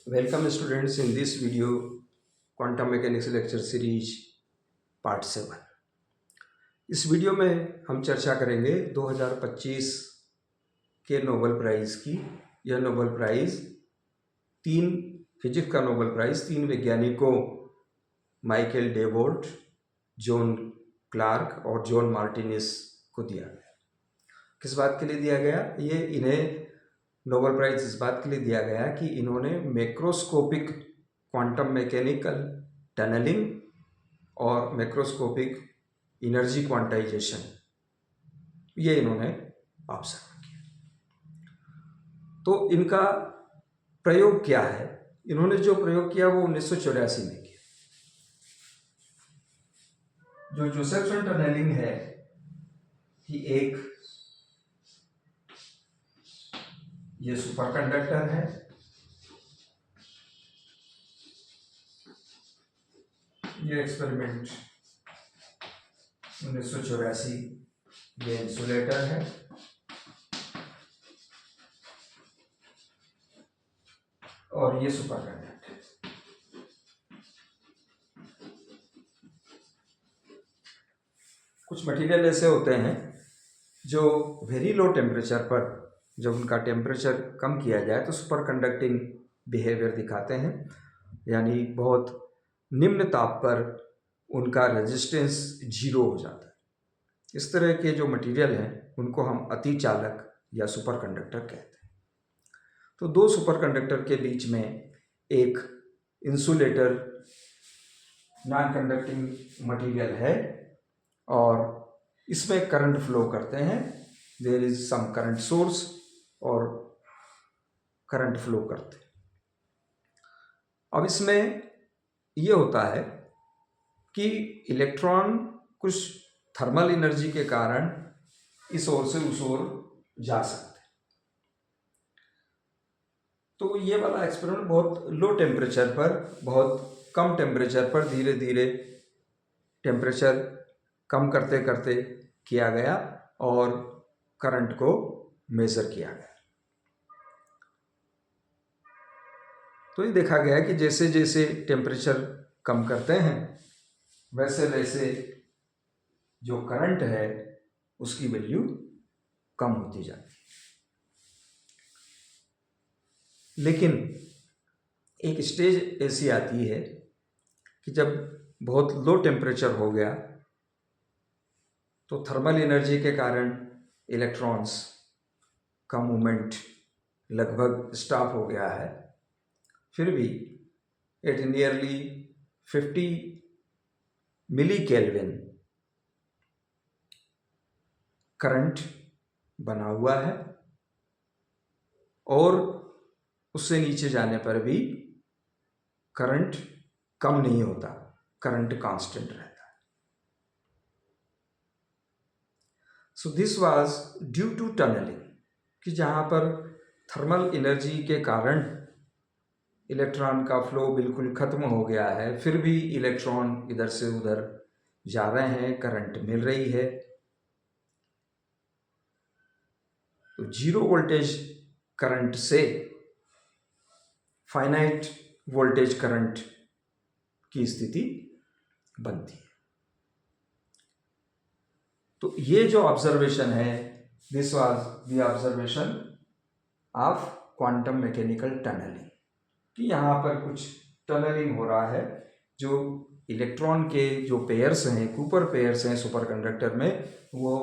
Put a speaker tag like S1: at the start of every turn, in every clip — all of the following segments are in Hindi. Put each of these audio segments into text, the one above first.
S1: Welcome students in this video quantum mechanics lecture series part 7। इस वीडियो में हम चर्चा करेंगे 2025 के नोबेल प्राइज़ की। यह नोबेल प्राइज़ तीन फिजिक्स का नोबेल प्राइज़ तीन वैज्ञानिकों माइकल डेवोल्ट, जॉन क्लार्क और जॉन मार्टिनेस को दिया गया। किस बात के लिए दिया गया? ये इन्हें नोबेल प्राइज़ इस बात के लिए दिया गया कि इन्होंने मैक्रोस्कोपिक क्वांटम मैकेनिकल टनलिंग और मैक्रोस्कोपिक एनर्जी क्वांटाइजेशन ये इन्होंने ऑब्जर्व किया। तो इनका प्रयोग क्या है? इन्होंने जो प्रयोग किया वो 1984 में किया। जो जोसेफसन टनलिंग है कि एक ये सुपरकंडक्टर है, ये एक्सपेरिमेंट 1984, ये इंसुलेटर है और ये सुपरकंडक्टर। कुछ मटेरियल ऐसे होते हैं जो वेरी लो टेम्परेचर पर, जब उनका टेम्परेचर कम किया जाए तो सुपर कंडक्टिंग बिहेवियर दिखाते हैं, यानी बहुत निम्न ताप पर उनका रेजिस्टेंस जीरो हो जाता है। इस तरह के जो मटेरियल हैं उनको हम अतिचालक या सुपर कंडक्टर कहते हैं। तो दो सुपर कंडक्टर के बीच में एक इंसुलेटर नॉन कंडक्टिंग मटेरियल है और इसमें करंट फ्लो करते हैं। There is some current source और करंट फ्लो करते हैं। अब इसमें यह होता है कि इलेक्ट्रॉन कुछ थर्मल एनर्जी के कारण इस ओर से उस ओर जा सकते हैं। तो ये वाला एक्सपेरिमेंट बहुत लो टेम्परेचर पर, बहुत कम टेम्परेचर पर धीरे धीरे टेम्परेचर कम करते करते किया गया और करंट को मेजर किया गया। तो ये देखा गया कि जैसे जैसे टेम्परेचर कम करते हैं वैसे वैसे जो करंट है उसकी वैल्यू कम होती जाती है। लेकिन एक स्टेज ऐसी आती है कि जब बहुत लो टेम्परेचर हो गया तो थर्मल एनर्जी के कारण इलेक्ट्रॉन्स का मूवमेंट लगभग स्टॉप हो गया है। फिर भी एट नियरली 50 मिली केल्विन करंट बना हुआ है और उससे नीचे जाने पर भी करंट कम नहीं होता, करंट कांस्टेंट रहता है। So this was due to tunneling, कि जहाँ पर थर्मल एनर्जी के कारण इलेक्ट्रॉन का फ्लो बिल्कुल खत्म हो गया है, फिर भी इलेक्ट्रॉन इधर से उधर जा रहे हैं, करंट मिल रही है। तो जीरो वोल्टेज करंट से फाइनाइट वोल्टेज करंट की स्थिति बनती है। तो ये जो ऑब्जर्वेशन है, this was the observation of quantum mechanical tunneling, कि यहाँ पर कुछ टनलिंग हो रहा है। जो इलेक्ट्रॉन के जो पेयर्स हैं, कूपर पेयर्स हैं सुपर कंडक्टर में, वो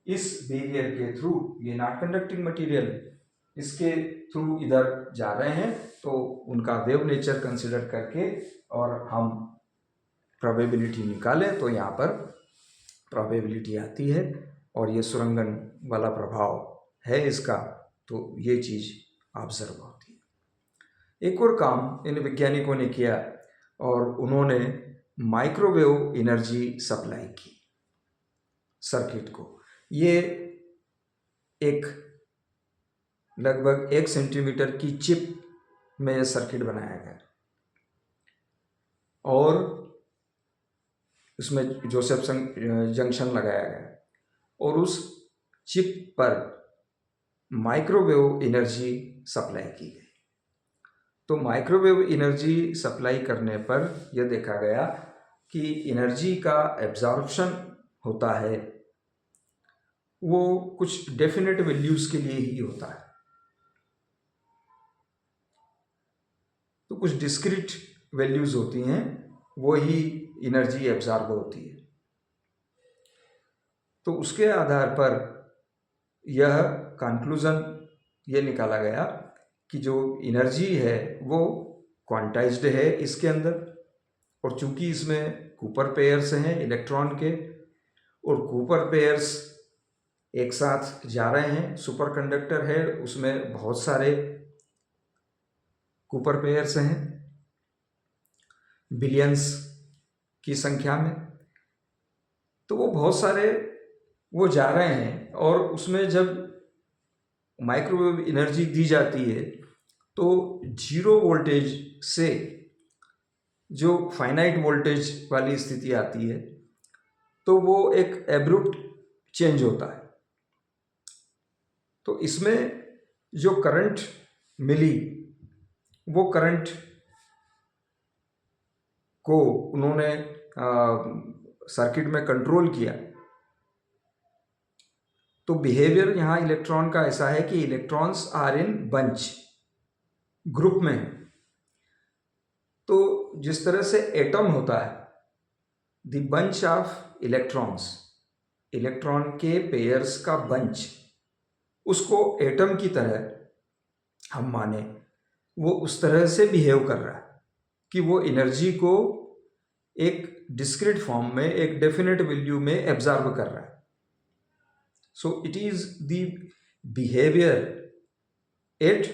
S1: इस बैरियर के थ्रू, ये नॉन कंडक्टिंग मटेरियल, इसके थ्रू इधर जा रहे हैं। तो उनका वेव नेचर कंसिडर करके और हम प्रोबेबिलिटी निकालें तो यहाँ पर प्रोबेबिलिटी आती है और ये सुरंगन वाला प्रभाव है इसका, तो ये चीज़ ऑब्जर्व होती है। एक और काम इन वैज्ञानिकों ने किया और उन्होंने माइक्रोवेव एनर्जी सप्लाई की सर्किट को। ये एक लगभग 1 सेंटीमीटर की चिप में यह सर्किट बनाया गया और उसमें जोसेफसन जंक्शन लगाया गया और उस चिप पर माइक्रोवेव एनर्जी सप्लाई की गई। तो माइक्रोवेव एनर्जी सप्लाई करने पर यह देखा गया कि एनर्जी का एब्जॉर्प्शन होता है वो कुछ डेफिनेट वैल्यूज के लिए ही होता है। तो कुछ डिस्क्रीट वैल्यूज होती हैं, वो ही एनर्जी एब्जॉर्ब होती है। तो उसके आधार पर यह कंक्लूजन ये निकाला गया कि जो एनर्जी है वो क्वांटाइज्ड है इसके अंदर, और चूंकि इसमें कूपर पेयर्स हैं इलेक्ट्रॉन के, और कूपर पेयर्स एक साथ जा रहे हैं, सुपर कंडक्टर है उसमें बहुत सारे कूपर पेयर्स हैं बिलियंस की संख्या में, तो वो बहुत सारे वो जा रहे हैं, और उसमें जब माइक्रोवेव एनर्जी दी जाती है तो जीरो वोल्टेज से जो फाइनाइट वोल्टेज वाली स्थिति आती है तो वो एक एब्रुप्ट चेंज होता है। तो इसमें जो करंट मिली वो करंट को उन्होंने सर्किट में कंट्रोल किया। तो बिहेवियर यहाँ इलेक्ट्रॉन का ऐसा है कि electrons are in bunch, group में। तो जिस तरह से एटम होता है, the bunch of electrons, electron के पेयर्स का बंच, उसको एटम की तरह हम माने, वो उस तरह से बिहेव कर रहा है कि वो एनर्जी को एक डिस्क्रीट फॉर्म में, एक डेफिनेट वैल्यू में एब्जॉर्ब कर रहा है। So it is the behavior at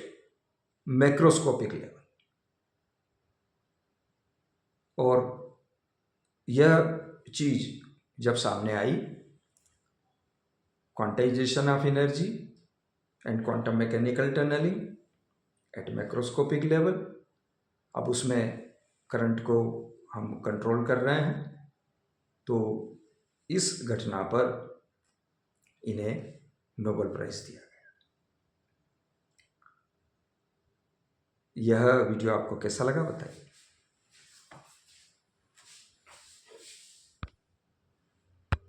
S1: macroscopic level, और यह चीज जब सामने आई, quantisation of energy and quantum mechanical tunnelling at macroscopic level, अब उसमें करंट को हम कंट्रोल कर रहे हैं, तो इस घटना पर इन्हें नोबेल प्राइज दिया गया। यह वीडियो आपको कैसा लगा बताइए।